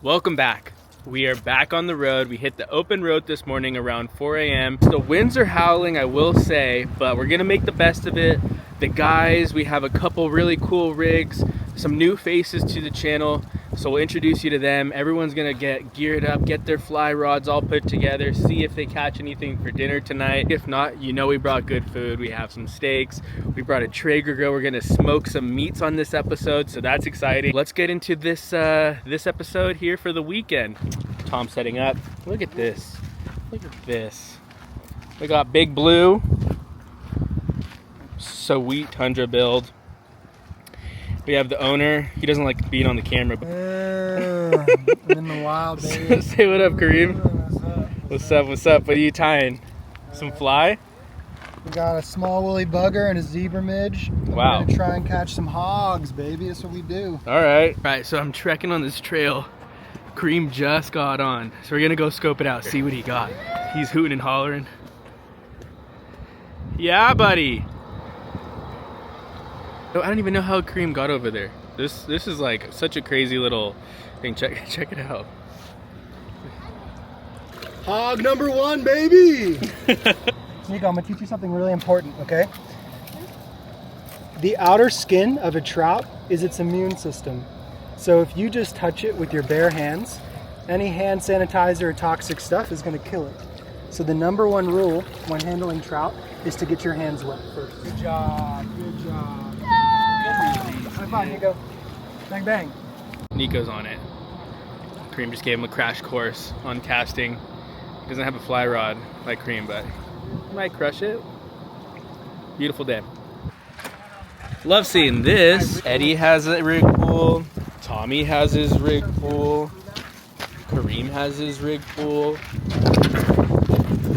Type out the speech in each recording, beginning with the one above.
Welcome back. We are back on the road. We hit the open road this morning around 4 a.m. The winds are howling, I will say, but we're gonna make the best of it. The guys, we have a couple really cool rigs, some new faces to the channel, so we'll introduce you to them. Everyone's gonna get geared up, get their fly rods all put together, see if they catch anything for dinner tonight. If not, you know we brought good food. We have some steaks, we brought a Traeger grill. We're gonna smoke some meats on this episode, so that's exciting. Let's get into this this episode here for the weekend. Tom's setting up. Look at this. Look at this. We got Big Blue. Sweet Tundra build. We have the owner. He doesn't like being on the camera. I'm in the wild, baby. Say what up, Kareem. What's up? What's up? What are you tying? Some fly? We got a small woolly bugger and a zebra midge. Wow. We're gonna try and catch some hogs, baby. That's what we do. All right. All right, so I'm trekking on this trail. Kareem just got on. So we're gonna go scope it out, see what he got. He's hooting and hollering. Yeah, buddy. I don't even know how Kareem got over there. This is like such a crazy little thing. Check it out. Hog number one, baby! Nico, I'm gonna teach you something really important, okay? The outer skin of a trout is its immune system. So if you just touch it with your bare hands, any hand sanitizer or toxic stuff is gonna kill it. So the number one rule when handling trout is to get your hands wet first. Good job, good job. High five, Nico. Bang, bang. Nico's on it. Kareem just gave him a crash course on casting. He doesn't have a fly rod like Kareem, but he might crush it. Beautiful day. Love seeing this. Eddie has a rig pool. Tommy has his rig pool. Kareem has his rig pool.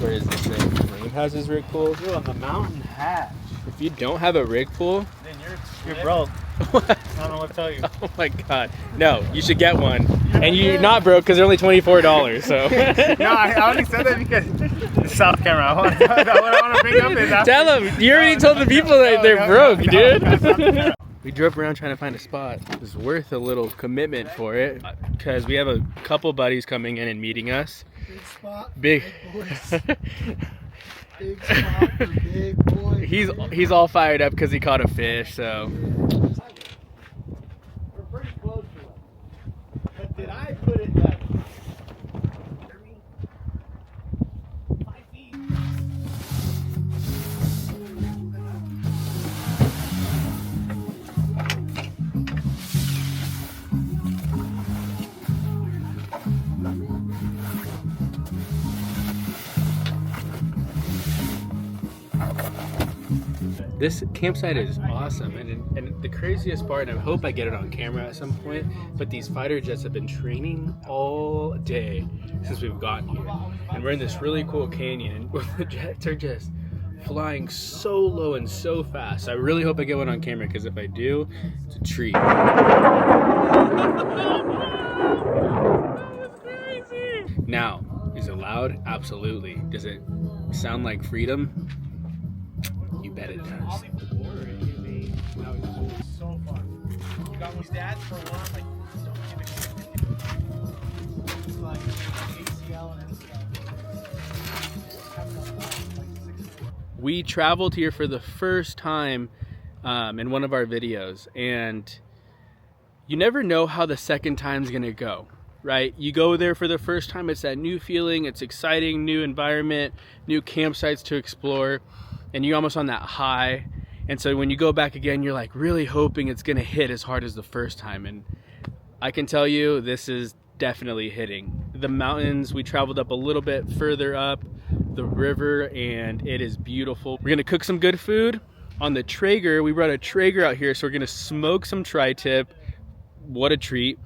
Where is this thing? Kareem has his rig pool. You're on the mountain hatch. If you don't have a rig pool, Then you're broke. what? I don't know what to tell you. Oh my god. No, you should get one. And you're not broke because they're only $24, so. No, I only said that because the south camera. What I want to bring up is after. Tell them. You already told the people that they're broke, dude. We drove around trying to find a spot. It was worth a little commitment for it because we have a couple buddies coming in and meeting us. Big spot. Big. Boys. Big spot for big boys. He's all fired up because he caught a fish, so. We're pretty close to it. But did I put it that 5 feet? This campsite is awesome, and the craziest part, and I hope I get it on camera at some point, but these fighter jets have been training all day since we've gotten here. And we're in this really cool canyon, and the jets are just flying so low and so fast. I really hope I get one on camera, because if I do, it's a treat. Now, is it loud? Absolutely. Does it sound like freedom? You bet it does. So fun. You got these dads for one, like, don't give a shit. It's like ACL and stuff. We traveled here for the first time in one of our videos, and you never know how the second time's gonna go, right? You go there for the first time, it's that new feeling, it's exciting, new environment, new campsites to explore, and you're almost on that high. And so when you go back again, you're like really hoping it's gonna hit as hard as the first time. And I can tell you, this is definitely hitting. The mountains, we traveled up a little bit further up the river, and it is beautiful. We're gonna cook some good food. On the Traeger, we brought a Traeger out here, so we're gonna smoke some tri-tip. What a treat.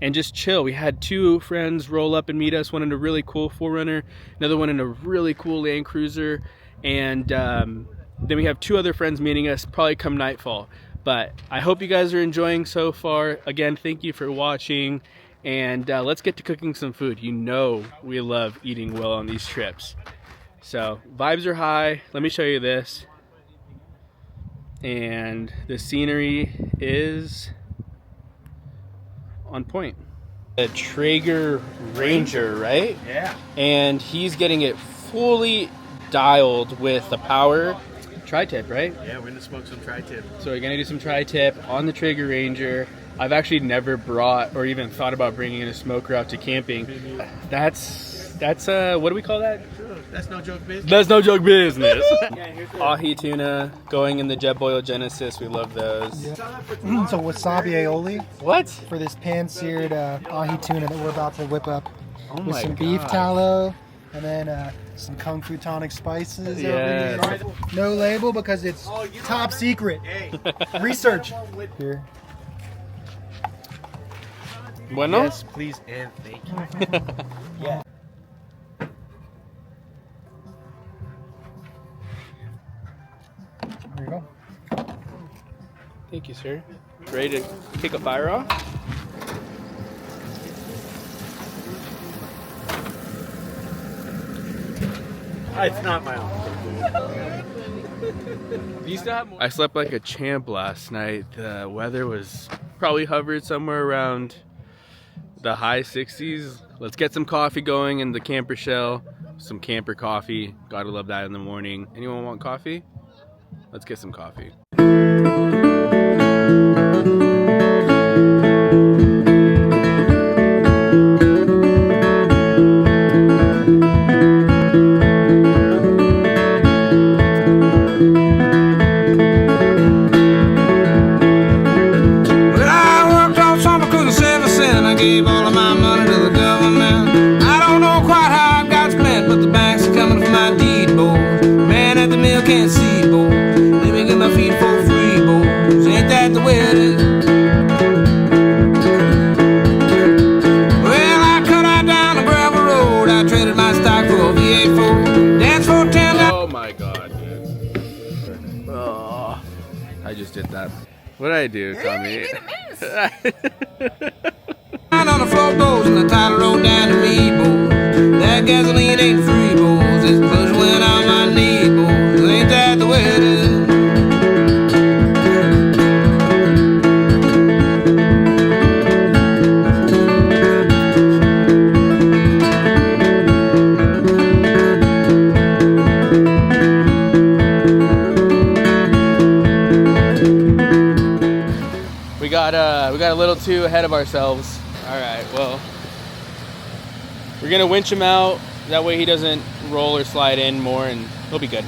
And just chill. We had two friends roll up and meet us, one in a really cool 4Runner, another one in a really cool Land Cruiser. And then we have two other friends meeting us probably come nightfall. But I hope you guys are enjoying so far. Again, thank you for watching, and let's get to cooking some food. You know we love eating well on these trips. So vibes are high. Let me show you this. And the scenery is on point. A Traeger Ranger, right? Yeah. And he's getting it fully dialed with the power tri-tip, right? Yeah, we're gonna smoke some tri-tip. So we're gonna do some tri-tip on the Traeger Ranger. I've actually never brought or even thought about bringing in a smoker out to camping. That's what do we call that? That's no joke business. That's no joke business. Ahi tuna going in the jet boil Genesis. We love those. Yeah. So wasabi aioli What? for this pan-seared ahi tuna that we're about to whip up Oh with my some God. beef tallow and then some Kung Fu tonic spices. Yes. Over here. No label because it's top secret. Hey, Research. Here. Bueno? yes, please and thank you. Yeah. There you go. Thank you, sir. Ready to kick a fire off? It's not my own. I slept like a champ last night. The weather was probably hovered somewhere around the high 60s. Let's get some coffee going in the camper shell. Some camper coffee. Gotta love that in the morning. Anyone want coffee? Let's get some coffee. Gave all of my money to the government. I don't know quite how I got spent, but the banks are coming for my deed, boys. Man at the mill can't see, boys. Let me get my feet for free, boys. Ain't that the way it is? Well, I cut out down the gravel road. I traded my stock for a V8 Dance for $10. Oh my God, dude. Oh, I just did that. What did I do, Tommy? On the floor goes and the title road down to me, boys. That gasoline ain't free, boys. This push went on my knee, boys. Ain't that the way it is? We got a little too ahead of ourselves. All right, well, we're gonna winch him out. That way he doesn't roll or slide in more, and he'll be good.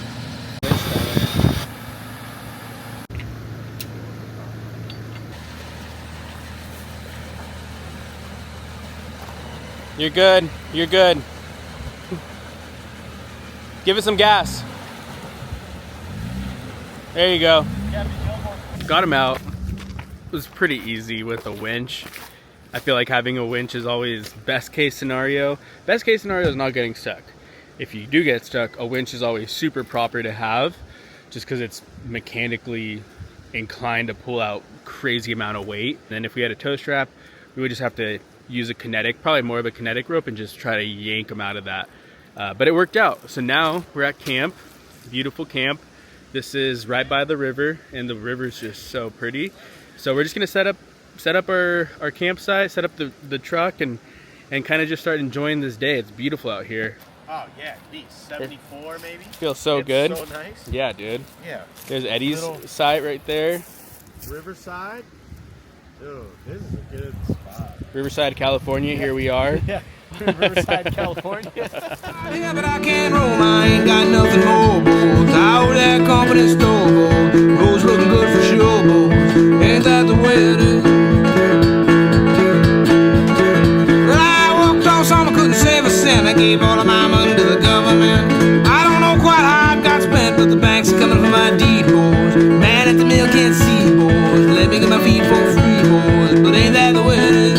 You're good. You're good. Give it some gas. There you go. Got him out. It was pretty easy with a winch. I feel like having a winch is always best case scenario. Best case scenario is not getting stuck. If you do get stuck, a winch is always super proper to have, just because it's mechanically inclined to pull out crazy amount of weight. And then if we had a tow strap, we would just have to use a kinetic, probably more of a kinetic rope, and just try to yank them out of that. But it worked out. So now we're at camp, beautiful camp. This is right by the river, and the river's just so pretty. So we're just gonna set up our campsite, set up the truck, and kind of just start enjoying this day. It's beautiful out here. Oh yeah, geez, 74 maybe. Feels so It's good. So nice. Yeah, dude. Yeah. There's Eddie's Little- site right there. Riverside. Dude, this is a good spot. Riverside, California. Here we are. Yeah. Riverside, California. Yeah, but I can't roam, I ain't got nothing more, boys. I owe that company store, boys. Road's looking good for sure, boys. Ain't that the way it is? Well, I worked all summer, couldn't save a cent. I gave all of my money to the government. I don't know quite how I got spent, but the banks are coming for my deed, boys. Man at the mill can't see, boys. Let me get my feet for free, boys. But ain't that the way it is?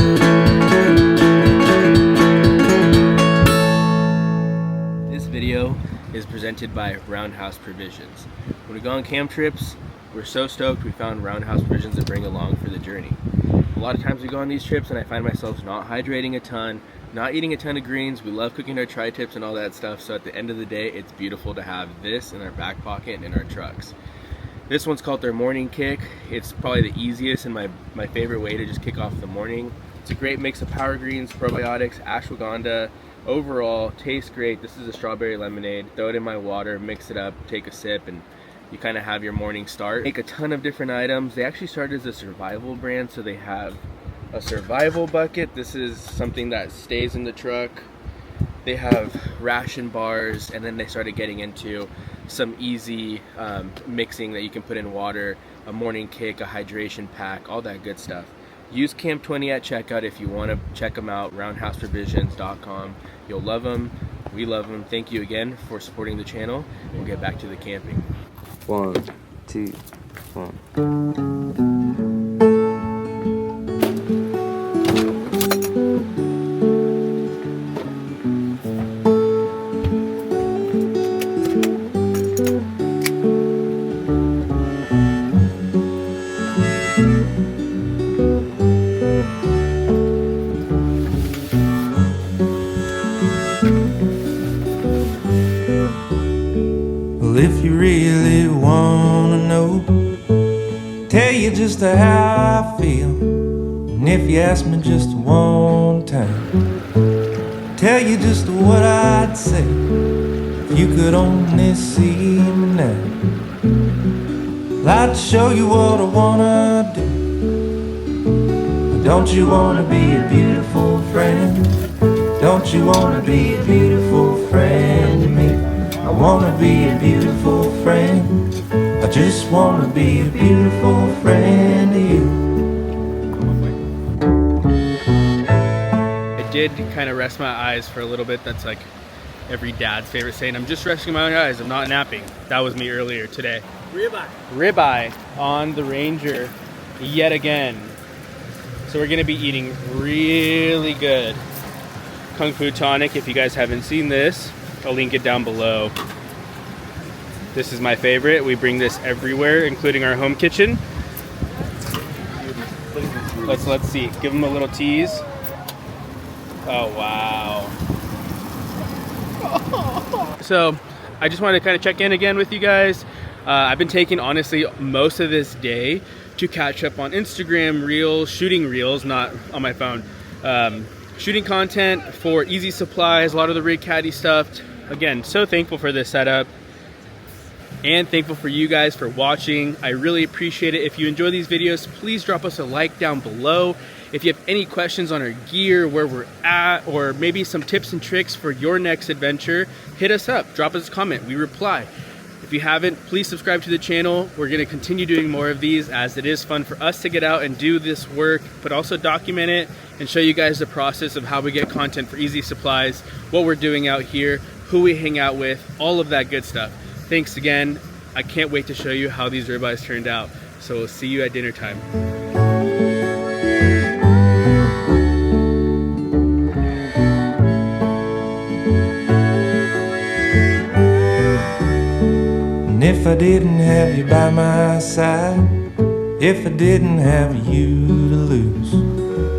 Video is presented by Roundhouse Provisions. When we go on camp trips, we're so stoked we found Roundhouse Provisions to bring along for the journey. A lot of times we go on these trips and I find myself not hydrating a ton, not eating a ton of greens. We love cooking our tri-tips and all that stuff, so at the end of the day, it's beautiful to have this in our back pocket and in our trucks. This one's called their morning kick. It's probably the easiest and my favorite way to just kick off the morning. It's a great mix of power greens, probiotics, ashwagandha. Overall, tastes great. This is a strawberry lemonade. Throw it in my water, mix it up, take a sip, and you kind of have your morning start. Make a ton of different items. They actually started as a survival brand, so they have a survival bucket. This is something that stays in the truck. They have ration bars, and then they started getting into some easy mixing that you can put in water, a morning kick, a hydration pack, all that good stuff. Use CAMP20 at checkout if you want to check them out, roundhouseprovisions.com. You'll love them. We love them. Thank you again for supporting the channel. We'll get back to the camping. 1, 2, 1. Well, if you really wanna know, tell you just how I feel. And if you ask me just one time, tell you just what I'd say. If you could only see me now, I'd show you what I wanna do. But don't you wanna be a beautiful friend? Don't you wanna be a beautiful friend to me? I wanna be a beautiful friend. I just wanna be a beautiful friend to you. I did kind of rest my eyes for a little bit. That's like every dad's favorite saying. I'm just resting my eyes. I'm not napping. That was me earlier today. Ribeye. Ribeye on the Ranger yet again. So we're gonna be eating really good Kung Fu Tonic. If you guys haven't seen this, I'll link it down below. This is my favorite. We bring this everywhere, including our home kitchen. Let's see. Give them a little tease. Oh wow. So I just wanted to kind of check in again with you guys. I've been taking honestly most of this day to catch up on Instagram reels, shooting reels, not on my phone. Shooting content for Easy Supplies, a lot of the rig Caddy stuff. Again, so thankful for this setup and thankful for you guys for watching. I really appreciate it. If you enjoy these videos, please drop us a like down below. If you have any questions on our gear, where we're at, or maybe some tips and tricks for your next adventure, hit us up, drop us a comment, we reply. If you haven't, please subscribe to the channel. We're gonna continue doing more of these as it is fun for us to get out and do this work, but also document it and show you guys the process of how we get content for Easy Supplies, what we're doing out here, who we hang out with, all of that good stuff. Thanks again. I can't wait to show you how these ribeyes turned out. So we'll see you at dinner time. And if I didn't have you by my side, if I didn't have you to lose,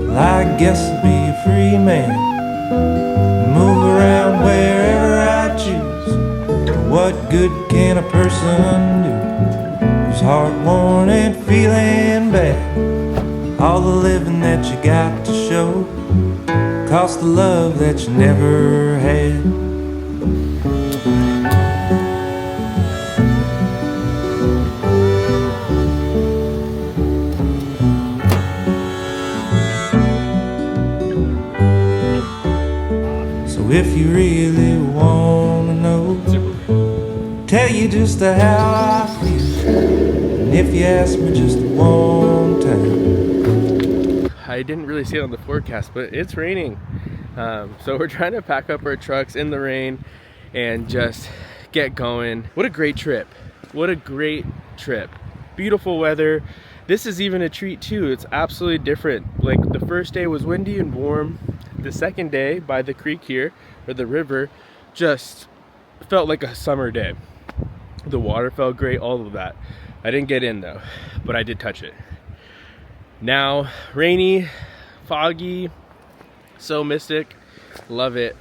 well, I guess I'd be a free man, move around wherever I choose. What good can a person do who's heart-worn and feeling bad? All the living that you got to show cost the love that you never had. So if you really wanna know, tell you just how I feel. And if you ask me just one time. I didn't really see it on the forecast, but it's raining. So we're trying to pack up our trucks in the rain and just get going. What a great trip. What a great trip. Beautiful weather. This is even a treat too. It's absolutely different. Like the first day was windy and warm. The second day by the creek here, or the river, just felt like a summer day. The water felt great, all of that. I didn't get in though, but I did touch it. Now, rainy, foggy, so mystic, love it.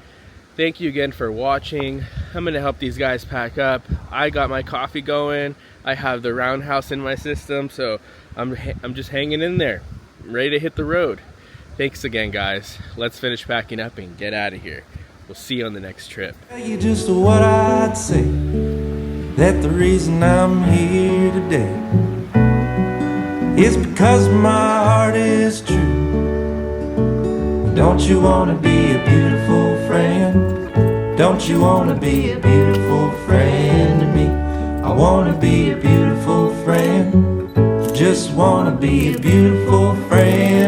Thank you again for watching. I'm gonna help these guys pack up. I got my coffee going. I have the roundhouse in my system, so I'm just hanging in there, ready to hit the road. Thanks again, guys. Let's finish packing up and get out of here. We'll see you on the next trip. Tell you just what I'd say, that the reason I'm here today is because my heart is true. Don't you want to be a beautiful friend? Don't you want to be a beautiful friend to me? I want to be a beautiful friend. Just want to be a beautiful friend.